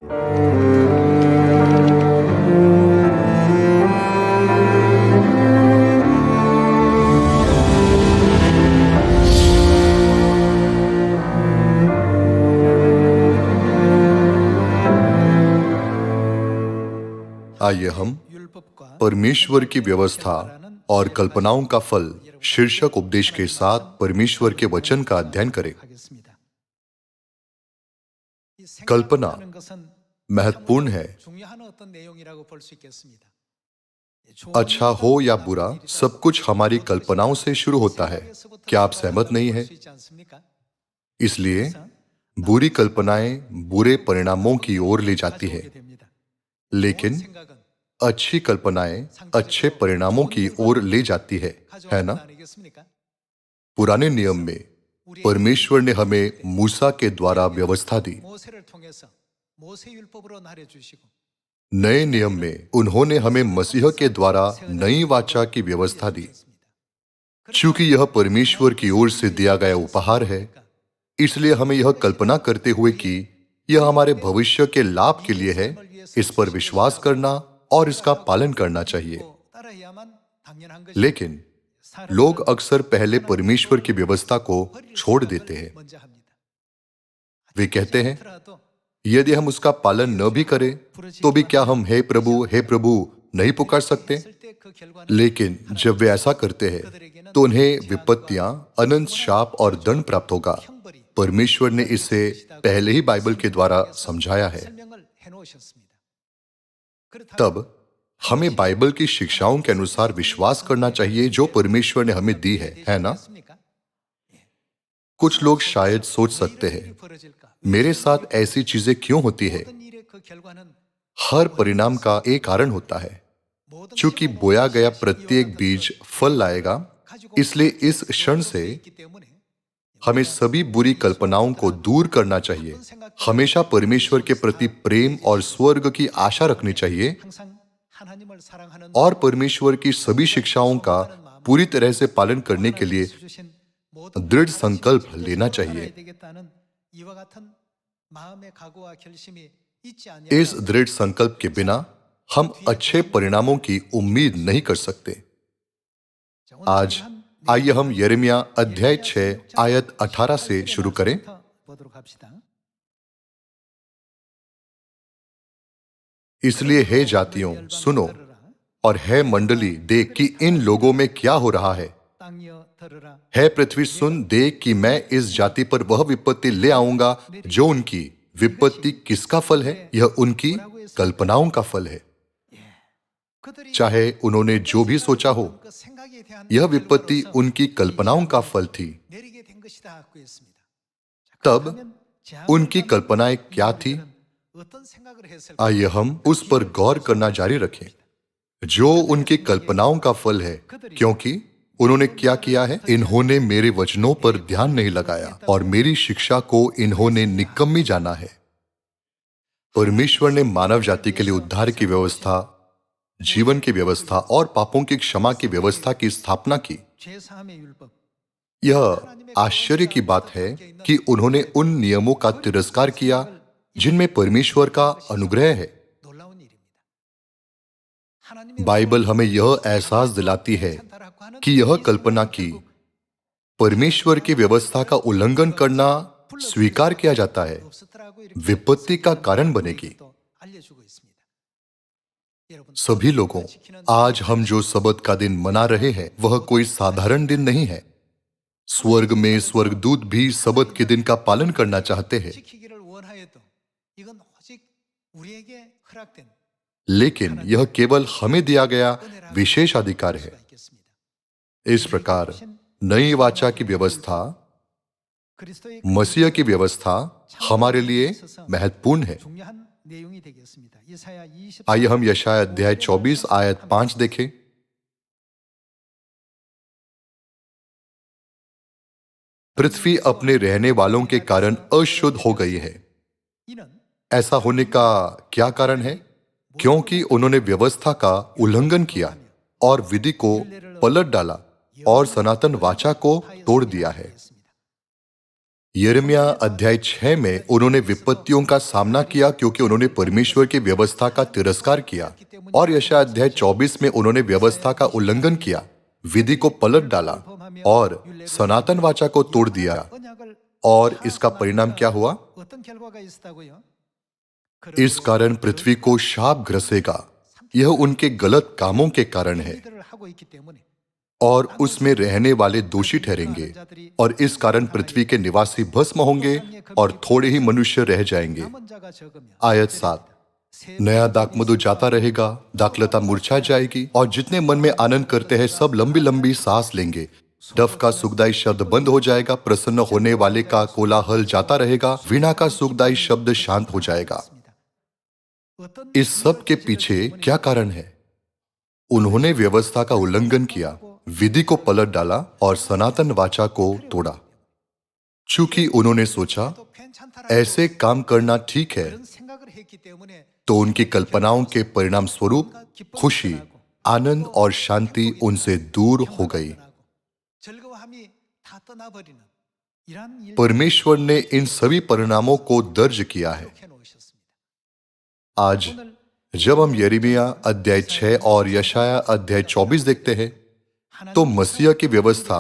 आइए हम परमेश्वर की व्यवस्था और कल्पनाओं का फल शीर्षक उपदेश के साथ परमेश्वर के वचन का अध्ययन करें। कल्पना महत्वपूर्ण है। अच्छा हो या बुरा, सब कुछ हमारी कल्पनाओं से शुरू होता है। क्या आप सहमत नहीं हैं? इसलिए बुरी कल्पनाएं बुरे परिणामों की ओर ले जाती है, लेकिन अच्छी कल्पनाएं अच्छे परिणामों की ओर ले जाती है ना? पुराने नियम में परमेश्वर ने हमें मूसा के द्वारा व्यवस्था दी। नए नियम में उन्होंने हमें मसीह के द्वारा नई वाचा की व्यवस्था दी। चूंकि यह परमेश्वर की ओर से दिया गया उपहार है, इसलिए हमें यह कल्पना करते हुए कि यह हमारे भविष्य के लाभ के लिए है, इस पर विश्वास करना और इसका पालन करना चाहिए। लेकिन लोग अक्सर पहले परमेश्वर की व्यवस्था को छोड़ देते हैं। वे कहते हैं, यदि हम उसका पालन न भी करें तो भी क्या हम हे प्रभु नहीं पुकार सकते? लेकिन जब वे ऐसा करते हैं तो उन्हें विपत्तियां, अनंत शाप और दंड प्राप्त होगा। परमेश्वर ने इसे पहले ही बाइबल के द्वारा समझाया है। तब हमें बाइबल की शिक्षाओं के अनुसार विश्वास करना चाहिए जो परमेश्वर ने हमें दी है ना? कुछ लोग शायद सोच सकते हैं, मेरे साथ ऐसी चीजें क्यों होती है? हर परिणाम का एक कारण होता है। चूंकि बोया गया प्रत्येक बीज फल लाएगा, इसलिए इस क्षण से हमें सभी बुरी कल्पनाओं को दूर करना चाहिए। हमेशा परमेश्वर के प्रति प्रेम और स्वर्ग की आशा रखनी चाहिए और परमेश्वर की सभी शिक्षाओं का पूरी तरह से पालन करने के लिए दृढ़ संकल्प लेना चाहिए। इस दृढ़ संकल्प के बिना हम अच्छे परिणामों की उम्मीद नहीं कर सकते। आज आइए हम यिर्मयाह अध्याय 6 आयत 18 से शुरू करें। इसलिए हे जातियों सुनो, और हे मंडली देख कि इन लोगों में क्या हो रहा है। हे पृथ्वी सुन, देख कि मैं इस जाति पर वह विपत्ति ले आऊंगा जो उनकी विपत्ति किसका फल है? यह उनकी कल्पनाओं का फल है। चाहे उन्होंने जो भी सोचा हो, यह विपत्ति उनकी कल्पनाओं का फल थी। तब उनकी कल्पनाएं क्या थी? आइए हम उस पर गौर करना जारी रखें। जो उनकी कल्पनाओं का फल है, क्योंकि उन्होंने क्या किया है? इन्होंने मेरे वचनों पर ध्यान नहीं लगाया और मेरी शिक्षा को इन्होंने निकम्मी जाना है। परमेश्वर ने मानव जाति के लिए उद्धार की व्यवस्था, जीवन की व्यवस्था और पापों की क्षमा की व्यवस्था की स्थापना की। यह आश्चर्य की बात है कि उन्होंने उन नियमों का तिरस्कार किया जिनमें परमेश्वर का अनुग्रह है। बाइबल हमें यह एहसास दिलाती है कि यह कल्पना की परमेश्वर की व्यवस्था का उल्लंघन करना स्वीकार किया जाता है, विपत्ति का कारण बनेगी। सभी लोगों, आज हम जो सबत का दिन मना रहे हैं वह कोई साधारण दिन नहीं है। स्वर्ग में स्वर्गदूत भी सबत के दिन का पालन करना चाहते हैं, लेकिन यह केवल हमें दिया गया विशेष अधिकार है। इस प्रकार नई वाचा की व्यवस्था, मसीह की व्यवस्था हमारे लिए महत्वपूर्ण है। आइए हम यशायाह अध्याय 24 आयत 5 देखें। पृथ्वी अपने रहने वालों के कारण अशुद्ध हो गई है। ऐसा होने का क्या कारण है? क्योंकि उन्होंने व्यवस्था का उल्लंघन किया और विधि को पलट डाला और सनातन वाचा को तोड़ दिया है। यिर्मयाह अध्याय 6 में उन्होंने विपत्तियों का सामना किया क्योंकि उन्होंने परमेश्वर की व्यवस्था का तिरस्कार किया, और यशायाह अध्याय 24 में उन्होंने व्यवस्था का उल्लंघन किया, विधि को पलट डाला और सनातन वाचा को तोड़ दिया। और इसका परिणाम क्या हुआ? इस कारण पृथ्वी को शाप ग्रसेगा। यह उनके गलत कामों के कारण है और उसमें रहने वाले दोषी ठहरेंगे, और इस कारण पृथ्वी के निवासी भस्म होंगे और थोड़े ही मनुष्य रह जाएंगे। आयत 7, नया दाखमधु जाता रहेगा, दाखलता मुरझा जाएगी, और जितने मन में आनंद करते हैं सब लंबी लंबी सांस लेंगे। डफ का सुखदाई शब्द बंद हो जाएगा, प्रसन्न होने वाले का कोलाहल जाता रहेगा, वीणा का सुखदाई शब्द शांत हो जाएगा। इस सब के पीछे क्या कारण है? उन्होंने व्यवस्था का उल्लंघन किया, विधि को पलट डाला और सनातन वाचा को तोड़ा। चूंकि उन्होंने सोचा ऐसे काम करना ठीक है, तो उनकी कल्पनाओं के परिणाम स्वरूप खुशी, आनंद और शांति उनसे दूर हो गई। परमेश्वर ने इन सभी परिणामों को दर्ज किया है। आज जब हम यिर्मयाह अध्याय 6 और यशायाह अध्याय 24 देखते हैं, तो मसीह की व्यवस्था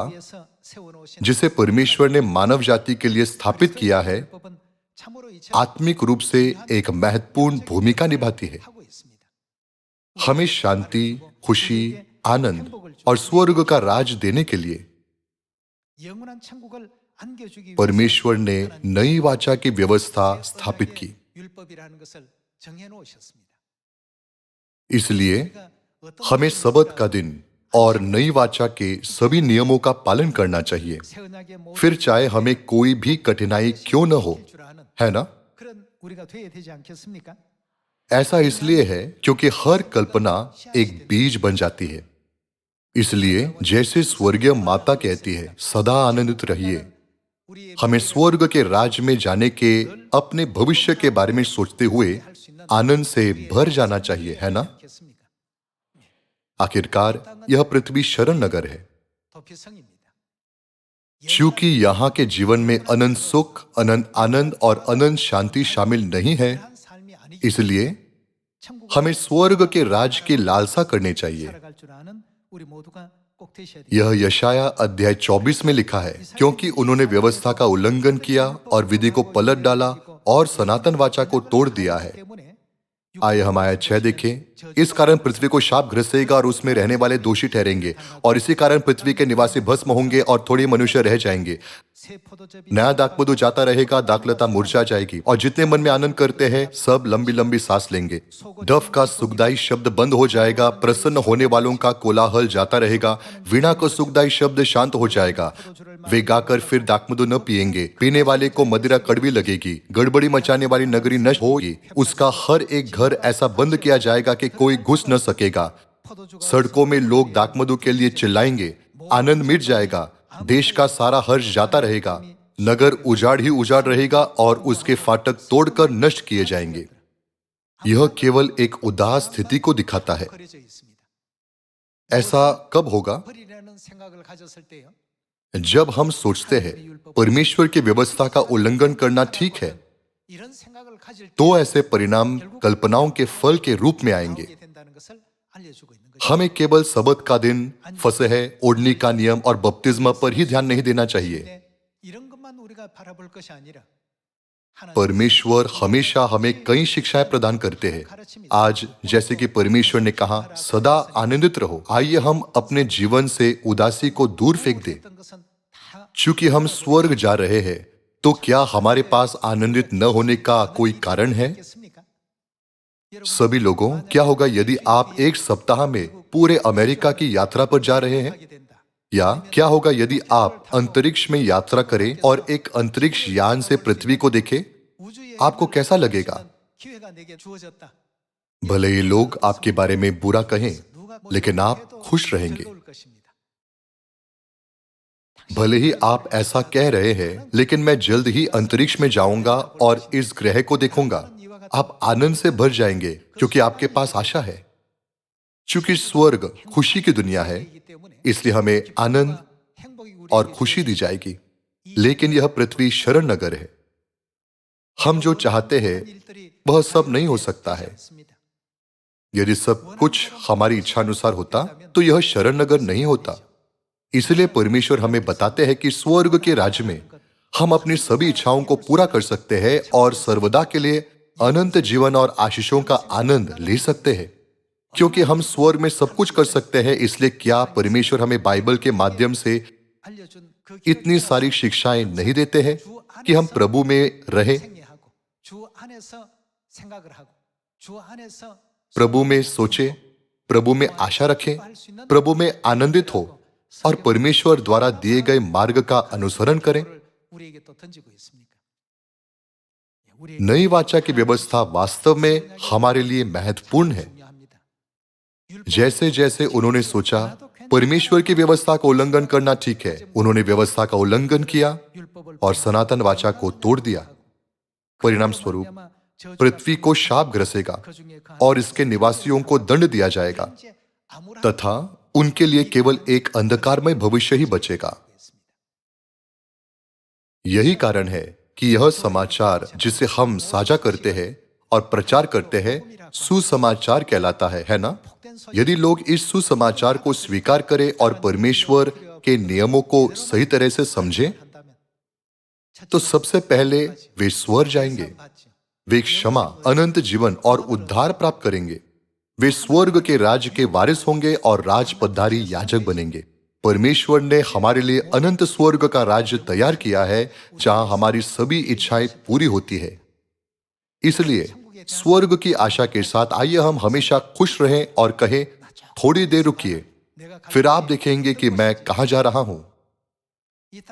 जिसे परमेश्वर ने मानव जाति के लिए स्थापित किया है, आत्मिक रूप से एक महत्वपूर्ण भूमिका निभाती है। हमें शांति, खुशी, आनंद और स्वर्ग का राज देने के लिए परमेश्वर ने नई वाचा की व्यवस्था स्थापित की। इसलिए हमें सबत का दिन और नई वाचा के सभी नियमों का पालन करना चाहिए, फिर चाहे हमें कोई भी कठिनाई क्यों न हो, है ना? ऐसा इसलिए है क्योंकि हर कल्पना एक बीज बन जाती है। इसलिए जैसे स्वर्गीय माता कहती है, सदा आनंदित रहिए, हमें स्वर्ग के राज्य में जाने के अपने भविष्य के बारे में सोचते हुए आनंद से भर जाना चाहिए, है ना? आखिरकार यह पृथ्वी शरण नगर है। चूंकि यहाँ के जीवन में अनंत सुख, अनंत आनंद और अनंत शांति शामिल नहीं है, इसलिए हमें स्वर्ग के राज की लालसा करनी चाहिए। यह यशायाह अध्याय 24 में लिखा है, क्योंकि उन्होंने व्यवस्था का उल्लंघन किया और विधि को पलट डाला और सनातन वाचा को तोड़ दिया है। आइए हम आयत 6 देखें। इस कारण पृथ्वी को शाप ग्रसेगा और उसमें रहने वाले दोषी ठहरेंगे, और इसी कारण पृथ्वी के निवासी भस्म होंगे और थोड़े मनुष्य रह जाएंगे। नया दाखमधु जाता रहेगा, दाखलता मुरझा जाएगी, और जितने मन में आनंद करते हैं सब लंबी लंबी सांस लेंगे। डफ का सुखदाई शब्द बंद हो जाएगा, प्रसन्न होने वालों का कोलाहल जाता रहेगा, वीणा का सुखदाई शब्द शांत हो जाएगा। वे गाकर फिर दाखमधु न पिएंगे, पीने वाले को मदिरा कड़वी लगेगी, गड़बड़ी मचाने वाली नगरी नष्ट होगी, उसका हर एक घर ऐसा बंद किया जाएगा कि कोई घुस न सकेगा। सड़कों में लोग दाखमधु के लिए चिल्लाएंगे, आनंद मिट जाएगा, देश का सारा हर्ष जाता रहेगा, नगर उजाड़ ही उजाड़ रहेगा और उसके फाटक तोड़कर नष्ट किए जाएंगे। यह केवल एक उदास स्थिति को दिखाता है। ऐसा कब होगा? जब हम सोचते हैं परमेश्वर की व्यवस्था का उल्लंघन करना ठीक है, तो ऐसे परिणाम कल्पनाओं के फल के रूप में आएंगे। हमें केवल सबत का दिन, फसह, ओढ़नी का नियम और बपतिस्मा पर ही ध्यान नहीं देना चाहिए। परमेश्वर हमेशा हमें कई शिक्षाएं प्रदान करते हैं। आज जैसे कि परमेश्वर ने कहा, सदा आनंदित रहो, आइए हम अपने जीवन से उदासी को दूर फेंक दें। चूंकि हम स्वर्ग जा रहे हैं, तो क्या हमारे पास आनंदित न होने का कोई कारण है? सभी लोगों, क्या होगा यदि आप एक सप्ताह में पूरे अमेरिका की यात्रा पर जा रहे हैं? या क्या होगा यदि आप अंतरिक्ष में यात्रा करें और एक अंतरिक्ष यान से पृथ्वी को देखें? आपको कैसा लगेगा? भले ही लोग आपके बारे में बुरा कहें, लेकिन आप खुश रहेंगे। भले ही आप ऐसा कह रहे हैं, लेकिन मैं जल्द ही अंतरिक्ष में जाऊंगा और इस ग्रह को देखूंगा। आप आनंद से भर जाएंगे क्योंकि आपके पास आशा है। चूंकि स्वर्ग खुशी की दुनिया है, इसलिए हमें आनंद और खुशी दी जाएगी। लेकिन यह पृथ्वी शरण नगर है। हम जो चाहते हैं वह सब नहीं हो सकता है। यदि सब कुछ हमारी इच्छानुसार होता तो यह शरण नगर नहीं होता। इसलिए परमेश्वर हमें बताते हैं कि स्वर्ग के राज्य में हम अपनी सभी इच्छाओं को पूरा कर सकते हैं और सर्वदा के लिए अनंत जीवन और आशीषों का आनंद ले सकते हैं। क्योंकि हम स्वर्ग में सब कुछ कर सकते हैं, इसलिए क्या परमेश्वर हमें बाइबल के माध्यम से इतनी सारी शिक्षाएं नहीं देते हैं कि हम प्रभु में रहें, प्रभु में सोचें, प्रभु में आशा रखें, प्रभु में आनंदित हो और परमेश्वर द्वारा दिए गए मार्ग का अनुसरण करें। नई वाचा की व्यवस्था वास्तव में हमारे लिए महत्वपूर्ण है। जैसे जैसे उन्होंने सोचा परमेश्वर की व्यवस्था का उल्लंघन करना ठीक है, उन्होंने व्यवस्था का उल्लंघन किया और सनातन वाचा को तोड़ दिया। परिणाम स्वरूप पृथ्वी को शाप ग्रसेगा और इसके निवासियों को दंड दिया जाएगा तथा उनके लिए केवल एक अंधकारमय भविष्य ही बचेगा। यही कारण है कि यह समाचार जिसे हम साझा करते हैं और प्रचार करते हैं सुसमाचार कहलाता है ना? यदि लोग इस सुसमाचार को स्वीकार करें और परमेश्वर के नियमों को सही तरह से समझें, तो सबसे पहले वे स्वर्ग जाएंगे। वे क्षमा, अनंत जीवन और उद्धार प्राप्त करेंगे। वे स्वर्ग के राज्य के वारिस होंगे और राजपदधारी याजक बनेंगे। परमेश्वर ने हमारे लिए अनंत स्वर्ग का राज्य तैयार किया है जहां हमारी सभी इच्छाएं पूरी होती है। इसलिए स्वर्ग की आशा के साथ आइए हम हमेशा खुश रहें और कहें, थोड़ी देर रुकिए, फिर आप देखेंगे कि मैं कहां जा रहा हूं।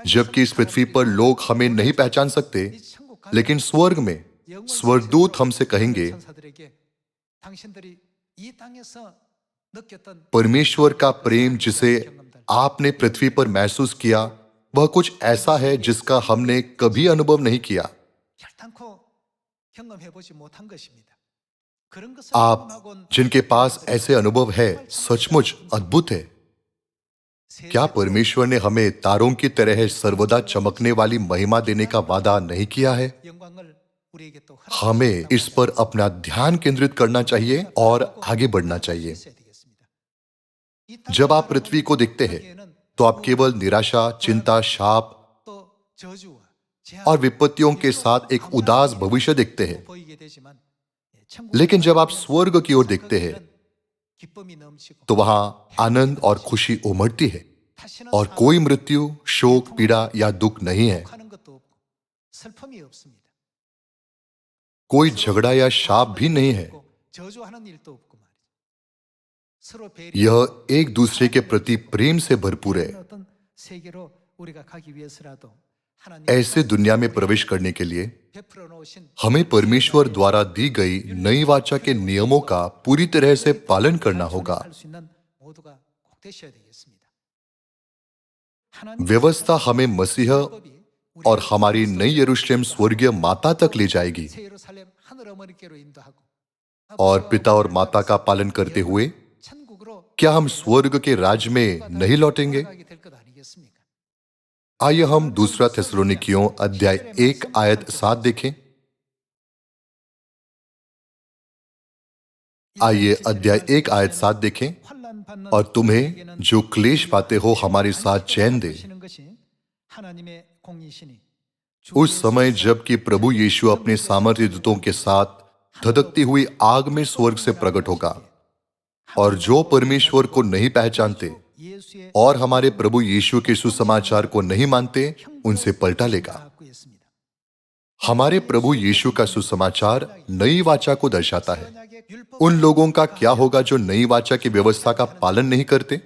जबकि इस पृथ्वी पर लोग हमें नहीं पहचान सकते, लेकिन स्वर्ग में स्वर्गदूत हमसे कहेंगे, परमेश्वर का प्रेम जिसे आपने पृथ्वी पर महसूस किया वह कुछ ऐसा है जिसका हमने कभी अनुभव नहीं किया। आप जिनके पास ऐसे अनुभव है सचमुच अद्भुत है। क्या परमेश्वर ने हमें तारों की तरह सर्वदा चमकने वाली महिमा देने का वादा नहीं किया है? हमें इस पर अपना ध्यान केंद्रित करना चाहिए और आगे बढ़ना चाहिए। जब आप पृथ्वी को देखते हैं तो आप केवल निराशा, चिंता, शाप और विपत्तियों के साथ एक उदास भविष्य देखते हैं। लेकिन जब आप स्वर्ग की ओर देखते हैं तो वहां आनंद और खुशी उमड़ती है और कोई मृत्यु, शोक, पीड़ा या दुख नहीं है। कोई झगड़ा या शाप भी नहीं है। यह एक दूसरे के प्रति प्रेम से भरपूर है। ऐसे दुनिया में प्रवेश करने के लिए हमें परमेश्वर द्वारा दी गई नई वाचा के नियमों का पूरी तरह से पालन करना होगा। व्यवस्था हमें मसीह और हमारी नई यरूशलेम स्वर्गीय माता तक ले जाएगी और पिता और माता का पालन करते हुए क्या हम स्वर्ग के राज्य में नहीं लौटेंगे? आइए हम दूसरा थिस्सलुनीकियों अध्याय 1 आयत 7 देखें। आइए अध्याय 1 आयत 7 देखें। और तुम्हें जो क्लेश पाते हो हमारे साथ चैन दे, उस समय जबकि प्रभु यीशु अपने सामर्थ्य दूतों के साथ धधकती हुई आग में स्वर्ग से प्रकट होगा और जो परमेश्वर को नहीं पहचानते और हमारे प्रभु यीशु के सुसमाचार को नहीं मानते उनसे पलटा लेगा। हमारे प्रभु यीशु का सुसमाचार नई वाचा को दर्शाता है। उन लोगों का क्या होगा जो नई वाचा की व्यवस्था का पालन नहीं करते?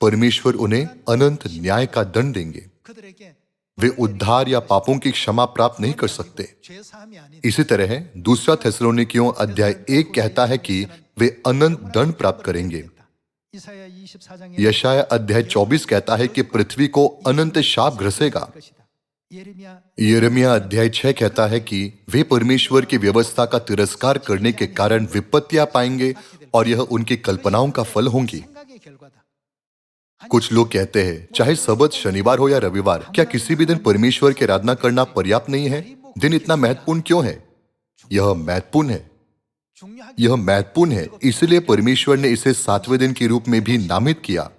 परमेश्वर उन्हें अनंत न्याय का दंड देंगे। वे उद्धार या पापों की क्षमा प्राप्त नहीं कर सकते। इसी तरह दूसरा थिस्सलुनीकियों अध्याय 1 कहता है कि वे अनंत दंड प्राप्त करेंगे। यशायाह अध्याय 24 कहता है कि पृथ्वी को अनंत शाप ग्रसेगा। यिर्मयाह अध्याय 6 कहता है कि वे परमेश्वर की व्यवस्था का तिरस्कार करने के कारण विपत्तियां पाएंगे और यह उनकी कल्पनाओं का फल होंगी। कुछ लोग कहते हैं चाहे सबत शनिवार हो या रविवार, क्या किसी भी दिन परमेश्वर की आराधना करना पर्याप्त नहीं है? दिन इतना महत्वपूर्ण क्यों है? यह महत्वपूर्ण है। यह महत्वपूर्ण है इसलिए परमेश्वर ने इसे सातवें दिन के रूप में भी नामित किया।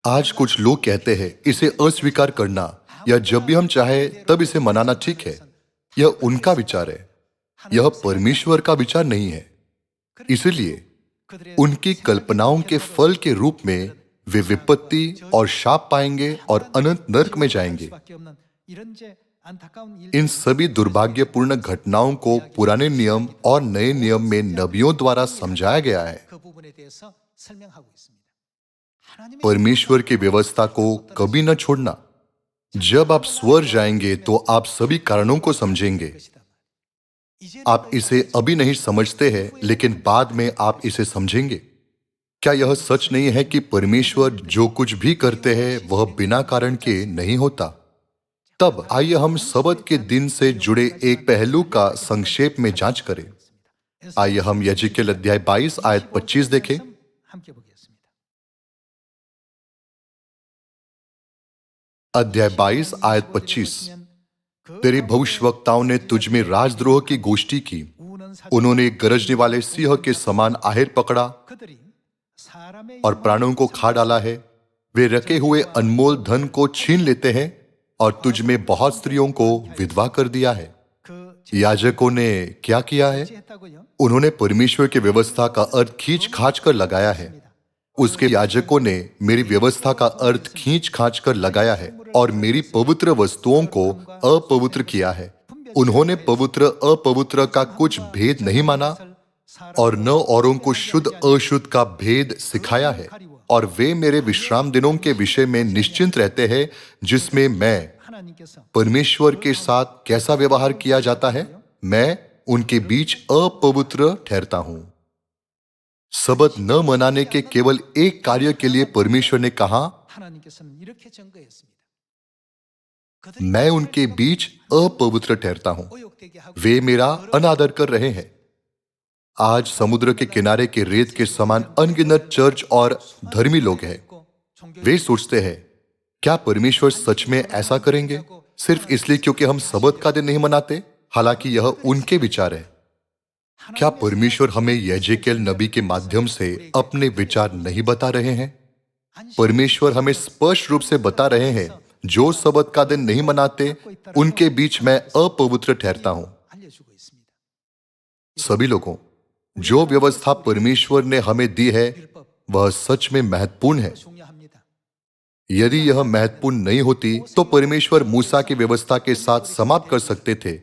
आज कुछ लोग कहते हैं इसे अस्वीकार करना या जब भी हम चाहे तब इसे मनाना ठीक है। यह उनका विचार है, यह परमेश्वर का विचार नहीं है। इसलिए उनकी कल्पनाओं के फल के रूप में वे विपत्ति और शाप पाएंगे और अनंत नरक में जाएंगे। इन सभी दुर्भाग्यपूर्ण घटनाओं को पुराने नियम और नए नियम में नबियों द्वारा समझाया गया है। परमेश्वर की व्यवस्था को कभी न छोड़ना। जब आप स्वर्ग जाएंगे तो आप सभी कारणों को समझेंगे। आप इसे अभी नहीं समझते हैं, लेकिन बाद में आप इसे समझेंगे। क्या यह सच नहीं है कि परमेश्वर जो कुछ भी करते हैं वह बिना कारण के नहीं होता? तब आइए हम सबत के दिन से जुड़े एक पहलू का संक्षेप में जांच करें। आइए हम यजेकिएल अध्याय 22 आयत 25 देखें। अध्याय 22 आयत 25। तेरे भविष्यवक्ताओं ने तुझ में राजद्रोह की गोष्ठी की। उन्होंने एक गरजने वाले सिंह के समान आहेर पकड़ा और प्राणों को खा डाला है। वे रखे हुए अनमोल धन को छीन लेते हैं और तुझ में बहुत स्त्रियों को विधवा कर दिया है। याजकों ने क्या किया है? उन्होंने परमेश्वर की व्यवस्था का अर्थ खींच खाच कर लगाया है। उसके याजकों ने मेरी व्यवस्था का अर्थ खींच खाच कर लगाया है और मेरी पवित्र वस्तुओं को अपवित्र किया है। उन्होंने पवित्र अपवित्र का कुछ भेद नहीं माना और न औरों को शुद्ध अशुद्ध का भेद सिखाया है। और वे मेरे विश्राम दिनों के विषय में निश्चिंत रहते हैं, जिसमें मैं परमेश्वर के साथ कैसा व्यवहार किया जाता है। मैं उनके बीच अपवित्र ठहरता हूं। सबत न मनाने के केवल एक कार्य के लिए परमेश्वर ने कहा, मैं उनके बीच अपवित्र ठहरता हूं। वे मेरा अनादर कर रहे हैं। आज समुद्र के किनारे के रेत के समान अनगिनत चर्च और धर्मी लोग हैं। वे सोचते हैं, क्या परमेश्वर सच में ऐसा करेंगे सिर्फ इसलिए क्योंकि हम सबत का दिन नहीं मनाते? हालांकि यह उनके विचार है। क्या परमेश्वर हमें यजेकिएल नबी के माध्यम से अपने विचार नहीं बता रहे हैं? परमेश्वर हमें स्पष्ट रूप से बता रहे हैं, जो सबत का दिन नहीं मनाते उनके बीच मैं अपवित्र ठहरता हूं। सभी लोगों, जो व्यवस्था परमेश्वर ने हमें दी है वह सच में महत्वपूर्ण है। यदि यह महत्वपूर्ण नहीं होती तो परमेश्वर मूसा की व्यवस्था के साथ समाप्त कर सकते थे।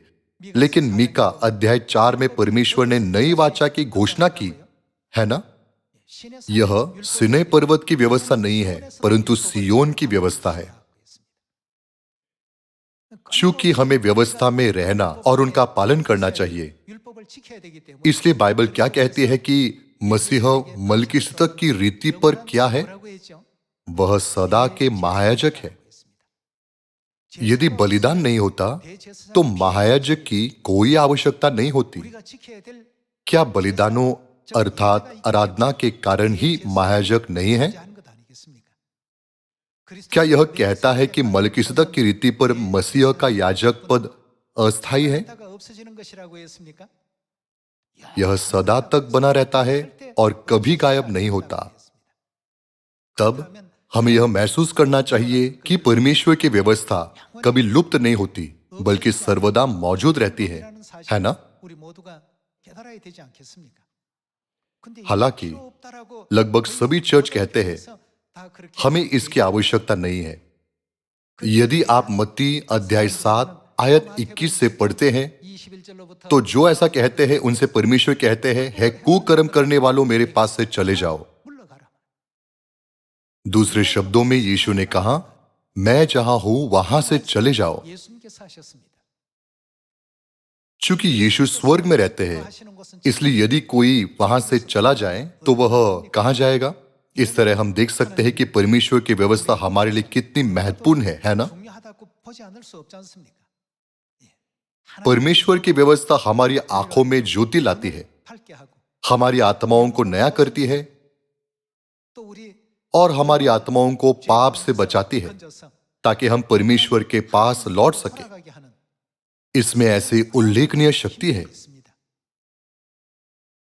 लेकिन मीका अध्याय 4 में परमेश्वर ने नई वाचा की घोषणा की है ना? यह सिनै पर्वत की व्यवस्था नहीं है, परंतु सियोन की व्यवस्था है। चूंकि हमें व्यवस्था में रहना और उनका पालन करना चाहिए, इसलिए बाइबल क्या कहती है कि मसीह मलकीसदक की रीति पर क्या है? वह सदा के महायाजक है। यदि बलिदान नहीं होता तो महायाजक की कोई आवश्यकता नहीं होती। क्या बलिदानों अर्थात आराधना के कारण ही महायाजक नहीं है? क्या यह कहता है कि मलकीसदक की रीति पर मसीह का याजक पद अस्थायी है? यह सदा तक बना रहता है और कभी गायब नहीं होता। तब हमें यह महसूस करना चाहिए कि परमेश्वर की व्यवस्था कभी लुप्त नहीं होती, बल्कि सर्वदा मौजूद रहती है ना? हालांकि लगभग सभी चर्च कहते हैं हमें इसकी आवश्यकता नहीं है। यदि आप मत्ती अध्याय 7 आयत 21 से पढ़ते हैं तो जो ऐसा कहते हैं उनसे परमेश्वर कहते हैं, है कुकर्म करने वालों मेरे पास से चले जाओ। दूसरे शब्दों में यीशु ने कहा, मैं जहां हूं वहां से चले जाओ। चूंकि यीशु स्वर्ग में रहते हैं, इसलिए यदि कोई वहां से चला जाए तो वह कहां जाएगा? इस तरह हम देख सकते हैं कि परमेश्वर की व्यवस्था हमारे लिए कितनी महत्वपूर्ण है ना? परमेश्वर की व्यवस्था हमारी आंखों में ज्योति लाती है, हमारी आत्माओं को नया करती है और हमारी आत्माओं को पाप से बचाती है ताकि हम परमेश्वर के पास लौट सके। इसमें ऐसी उल्लेखनीय शक्ति है।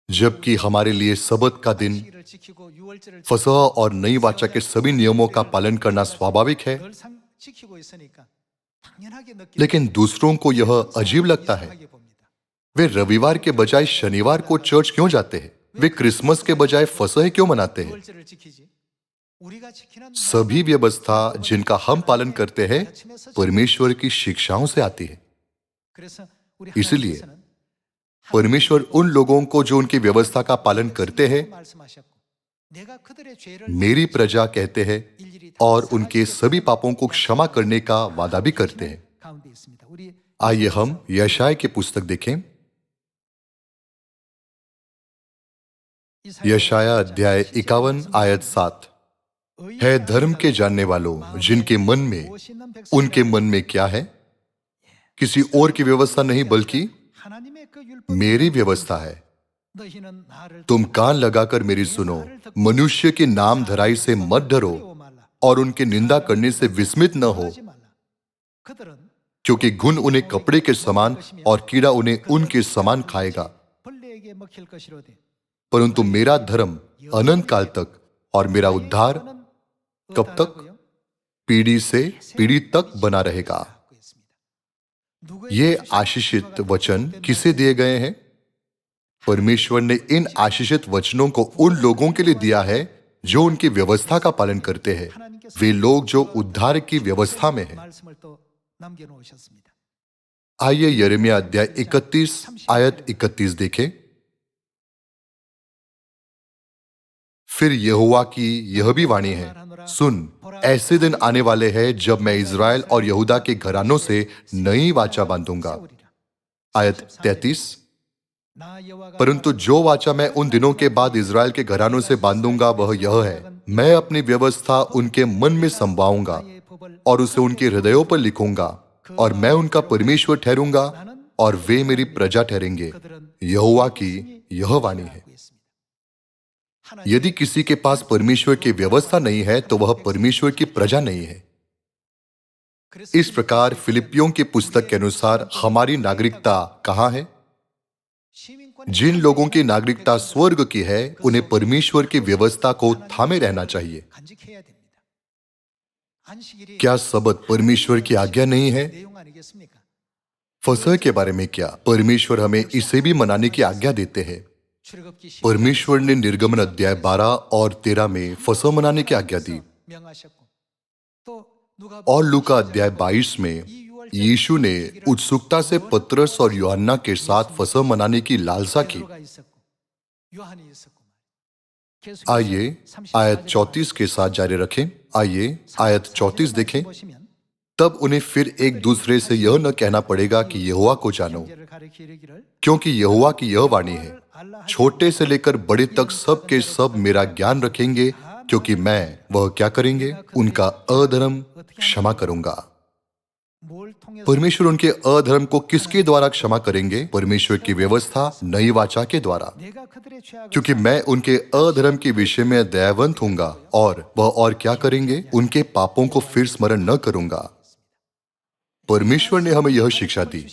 जबकि हमारे लिए सबत का दिन, फसह और नई वाचा के सभी नियमों का पालन करना स्वाभाविक है, लेकिन दूसरों को यह अजीब लगता है। वे रविवार के बजाय शनिवार को चर्च क्यों जाते हैं? वे क्रिसमस के बजाय फसह क्यों मनाते हैं? सभी व्यवस्था जिनका हम पालन करते हैं परमेश्वर की शिक्षाओं से आती है। इसलिए परमेश्वर उन लोगों को जो उनकी व्यवस्था का पालन करते हैं मेरी प्रजा कहते हैं और उनके सभी पापों को क्षमा करने का वादा भी करते हैं। आइए हम यशायाह की पुस्तक देखें। यशायाह अध्याय 51 आयत 7। है धर्म के जानने वालों जिनके मन में, उनके मन में क्या है? किसी और की व्यवस्था नहीं बल्कि मेरी व्यवस्था है। तुम कान लगाकर मेरी सुनो। मनुष्य के नाम धराई से मत डरो और उनके निंदा करने से विस्मित न हो, क्योंकि घुन उन्हें कपड़े के समान और कीड़ा उन्हें उनके समान खाएगा। परंतु मेरा धर्म अनंत काल तक और मेरा उद्धार कब तक? पीढ़ी से पीढ़ी तक बना रहेगा। ये आशीषित वचन किसे दिए गए हैं? परमेश्वर ने इन आशीषित वचनों को उन लोगों के लिए दिया है जो उनकी व्यवस्था का पालन करते हैं, वे लोग जो उद्धार की व्यवस्था में हैं। आइए यिर्मयाह अध्याय 31 आयत 31 देखें। फिर यहोवा की यह भी वाणी है, सुन, ऐसे दिन आने वाले हैं जब मैं इज़राइल और यहूदा के घरानों से नई वाचा बांधूंगा। आयत 33। परंतु जो वाचा मैं उन दिनों के बाद इज़राइल के घरानों से बांधूंगा वह यह है, मैं अपनी व्यवस्था उनके मन में संभाऊंगा और उसे उनके हृदयों पर लिखूंगा, और मैं उनका परमेश्वर ठहरूंगा और वे मेरी प्रजा ठहरेंगे। यहोवा की यह वाणी है। यदि किसी के पास परमेश्वर की व्यवस्था नहीं है तो वह परमेश्वर की प्रजा नहीं है। इस प्रकार फिलिपियों की पुस्तक के अनुसार हमारी नागरिकता कहां है? जिन लोगों की नागरिकता स्वर्ग की है उन्हें परमेश्वर की व्यवस्था को थामे रहना चाहिए। क्या सबत परमेश्वर की आज्ञा नहीं है? फसह के बारे में क्या? परमेश्वर हमें इसे भी मनाने की आज्ञा देते हैं। परमेश्वर ने निर्गमन अध्याय 12 और 13 में फसह मनाने की आज्ञा दी, और लूका अध्याय 22 में यीशु ने उत्सुकता से पतरस और यूहन्ना के साथ फसह मनाने की लालसा की। आइए आयत 34 के साथ जारी रखें। आइए आयत 34 देखें। तब उन्हें फिर एक दूसरे से यह न कहना पड़ेगा कि यहोवा को जानो, क्योंकि यहोवा की यह वाणी है, छोटे से लेकर बड़े तक सब के सब मेरा ज्ञान रखेंगे, क्योंकि मैं वह क्या करेंगे? उनका अधर्म क्षमा करूंगा। परमेश्वर उनके अधर्म को किसके द्वारा क्षमा करेंगे? परमेश्वर की व्यवस्था नई वाचा के द्वारा, क्योंकि मैं उनके अधर्म के विषय में दयावंत हूंगा और वह और क्या करेंगे? उनके पापों को फिर स्मरण न करूंगा। परमेश्वर ने हमें यह शिक्षा दी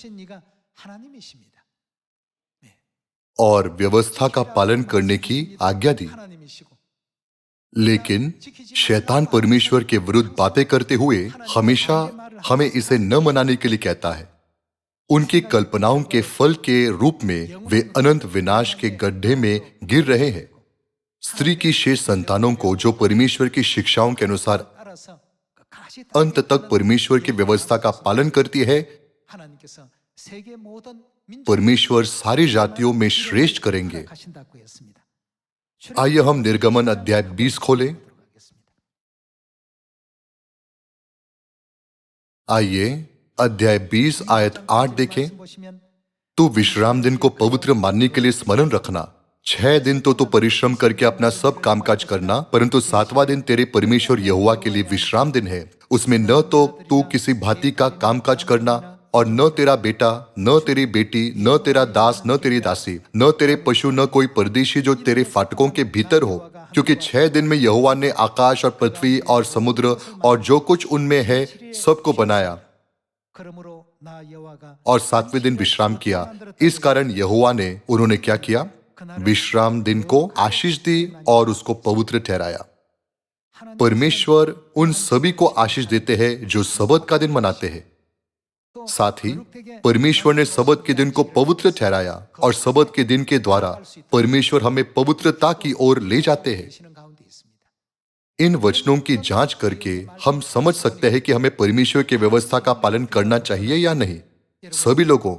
और व्यवस्था का पालन करने की आज्ञा दी, लेकिन शैतान परमेश्वर के विरुद्ध बातें करते हुए हमेशा हमें इसे न मनाने के लिए कहता है। उनकी कल्पनाओं के फल के रूप में वे अनंत विनाश के गड्ढे में गिर रहे हैं। स्त्री की शेष संतानों को जो परमेश्वर की शिक्षाओं के अनुसार अंत तक परमेश्वर की व्यवस्था का पालन करती है, परमेश्वर सारी जातियों में श्रेष्ठ करेंगे। आइए हम निर्गमन अध्याय 20 खोलें। आइए अध्याय 20 आयत 8 देखें। तू विश्राम दिन को पवित्र मानने के लिए स्मरण रखना। 6 दिन तो तू परिश्रम करके अपना सब कामकाज करना, परंतु 7वां दिन तेरे परमेश्वर यहोवा के लिए विश्राम दिन है। उसमें न तो तू किसी भांति का कामकाज करना, और न तेरा बेटा, न तेरी बेटी, न तेरा दास, न तेरी दासी, न तेरे पशु, न कोई परदेशी जो तेरे फाटकों के भीतर हो, क्योंकि 6 दिन में यहोवा ने आकाश और पृथ्वी और समुद्र और जो कुछ उनमें है सबको बनाया और 7वें दिन विश्राम किया। इस कारण यहोवा ने उन्होंने क्या किया? विश्राम दिन को आशीष दी और उसको पवित्र ठहराया। परमेश्वर उन सभी को आशीष देते हैं जो सबत का दिन मनाते हैं। साथ ही परमेश्वर ने सबत के दिन को पवित्र ठहराया और सबत के दिन के द्वारा परमेश्वर हमें पवित्रता की ओर ले जाते हैं। इन वचनों की जांच करके हम समझ सकते हैं कि हमें परमेश्वर की व्यवस्था का पालन करना चाहिए या नहीं। सभी लोगों,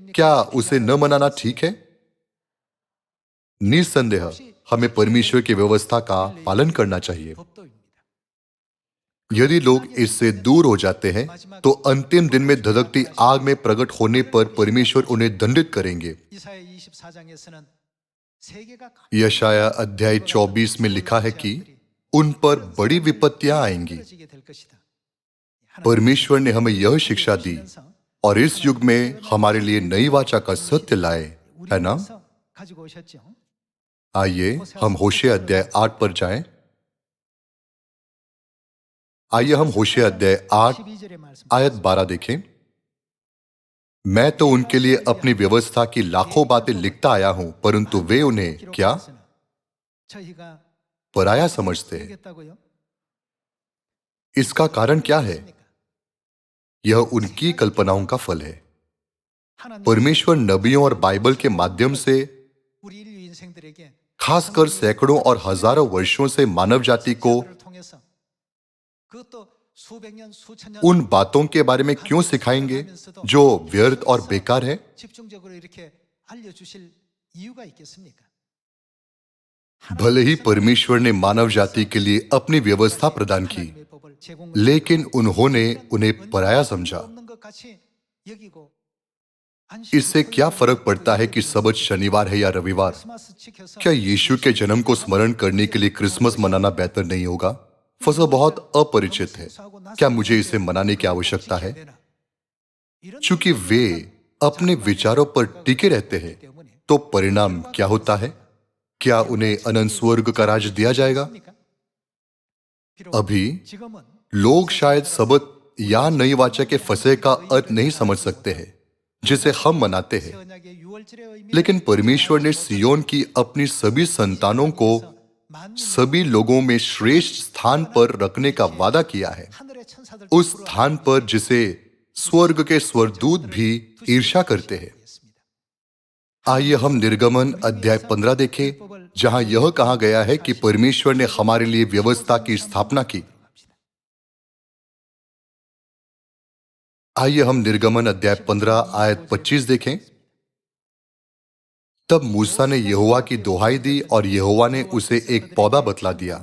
क्या उसे न मनाना ठीक है? निस्संदेह हमें परमेश्वर की व्यवस्था का पालन करना चाहिए। यदि लोग इससे दूर हो जाते हैं तो अंतिम दिन में धधकती आग में प्रकट होने पर परमेश्वर उन्हें दंडित करेंगे। यशाया अध्याय 24 में लिखा है कि उन पर बड़ी विपत्तियां आएंगी। परमेश्वर ने हमें यह शिक्षा दी और इस युग में हमारे लिए नई वाचा का सत्य लाए, है ना? आइए हम होशे अध्याय 8 पर जाएं। आइए हम होशे अध्याय 8 आयत 12 देखें। मैं तो उनके लिए अपनी व्यवस्था की लाखों बातें लिखता आया हूं, परंतु वे उन्हें क्या पराया समझते हैं। इसका कारण क्या है? यह उनकी कल्पनाओं का फल है। परमेश्वर नबियों और बाइबल के माध्यम से, खासकर सैकड़ों और हजारों वर्षों से मानव जाति को उन बातों के बारे में क्यों सिखाएंगे जो व्यर्थ और बेकार है? भले ही परमेश्वर ने मानव जाति के लिए अपनी व्यवस्था प्रदान की, लेकिन उन्होंने उन्हें पराया समझा। इससे क्या फर्क पड़ता है कि सबत शनिवार है या रविवार? क्या यीशु के जन्म को स्मरण करने के लिए क्रिसमस मनाना बेहतर नहीं होगा? फसल बहुत अपरिचित है। क्या मुझे इसे मनाने की आवश्यकता है? चूंकि वे अपने विचारों पर टिके रहते हैं, तो परिणाम क्या होता है? क्या उन्हें अनंत स्वर्ग का राज दिया जाएगा? अभी लोग शायद सबत या नई वाचा के फंसे का अर्थ नहीं समझ सकते हैं जिसे हम मनाते हैं, लेकिन परमेश्वर ने सियोन की अपनी सभी संतानों को सभी लोगों में श्रेष्ठ स्थान पर रखने का वादा किया है, उस स्थान पर जिसे स्वर्ग के स्वर्गदूत भी ईर्ष्या करते हैं। आइए हम निर्गमन अध्याय 15 देखें, जहां यह कहा गया है कि परमेश्वर ने हमारे लिए व्यवस्था की स्थापना की। आइए हम निर्गमन अध्याय 15 आयत 25 देखें। तब मूसा ने यहोवा की दुहाई दी और यहोवा ने उसे एक पौधा बतला दिया,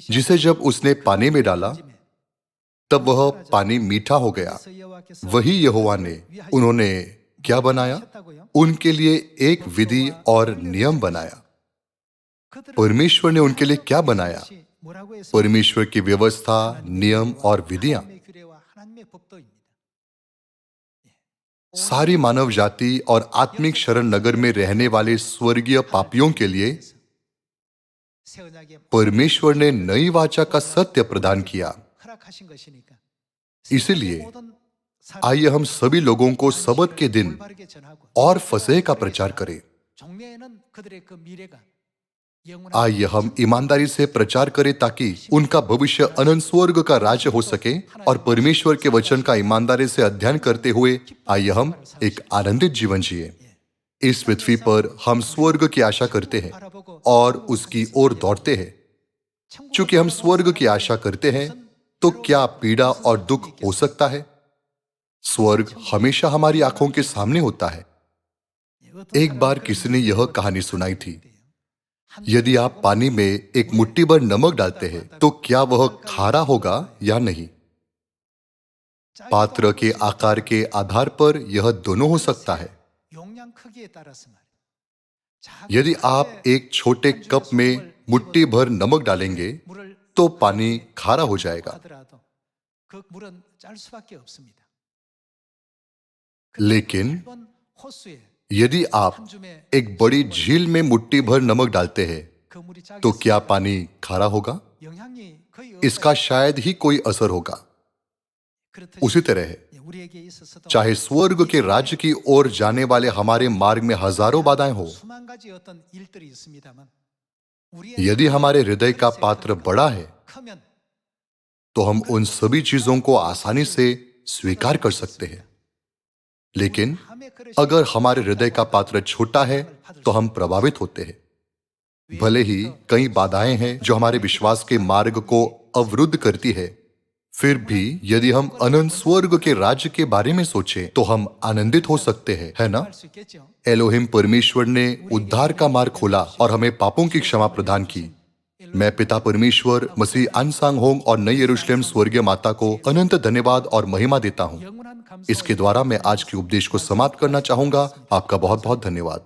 जिसे जब उसने पानी में डाला तब वह पानी मीठा हो गया। वही यहोवा ने उन्होंने क्या बनाया? उनके लिए एक विधि और नियम बनाया। परमेश्वर ने उनके लिए क्या बनाया? परमेश्वर की व्यवस्था, नियम और विधियां। सारी मानव जाति और आत्मिक शरण नगर में रहने वाले स्वर्गीय पापियों के लिए परमेश्वर ने नई वाचा का सत्य प्रदान किया। इसलिए आइए हम सभी लोगों को सबत के दिन और फसह का प्रचार करें। आइए हम ईमानदारी से प्रचार करें ताकि उनका भविष्य अनंत स्वर्ग का राज्य हो सके, और परमेश्वर के वचन का ईमानदारी से अध्ययन करते हुए आइए हम एक आनंदित जीवन जिए। इस पृथ्वी पर हम स्वर्ग की आशा करते हैं और उसकी ओर दौड़ते हैं। चूंकि हम स्वर्ग की आशा करते हैं, तो क्या पीड़ा और दुख हो सकता है? स्वर्ग हमेशा हमारी आंखों के सामने होता है। एक बार किसी ने यह कहानी सुनाई थी। यदि आप पानी में एक मुट्ठी भर नमक डालते हैं तो क्या वह खारा होगा या नहीं? पात्र के आकार के आधार पर यह दोनों हो सकता है। यदि आप एक छोटे कप में मुट्ठी भर नमक डालेंगे तो पानी खारा हो जाएगा। लेकिन यदि आप एक बड़ी झील में मुट्ठी भर नमक डालते हैं तो क्या पानी खारा होगा? इसका शायद ही कोई असर होगा। उसी तरह चाहे स्वर्ग के राज्य की ओर जाने वाले हमारे मार्ग में हजारों बाधाएं हो, यदि हमारे हृदय का पात्र बड़ा है तो हम उन सभी चीजों को आसानी से स्वीकार कर सकते हैं। लेकिन अगर हमारे हृदय का पात्र छोटा है तो हम प्रभावित होते हैं। भले ही कई बाधाएं हैं जो हमारे विश्वास के मार्ग को अवरुद्ध करती है, फिर भी यदि हम अनंत स्वर्ग के राज्य के बारे में सोचें तो हम आनंदित हो सकते हैं, है ना? एलोहिम परमेश्वर ने उद्धार का मार्ग खोला और हमें पापों की क्षमा प्रदान की। मैं पिता परमेश्वर, मसीह अनसांग होंग और नई यरूशलेम स्वर्गीय माता को अनंत धन्यवाद और महिमा देता हूं। इसके द्वारा मैं आज के उपदेश को समाप्त करना चाहूंगा। आपका बहुत बहुत धन्यवाद।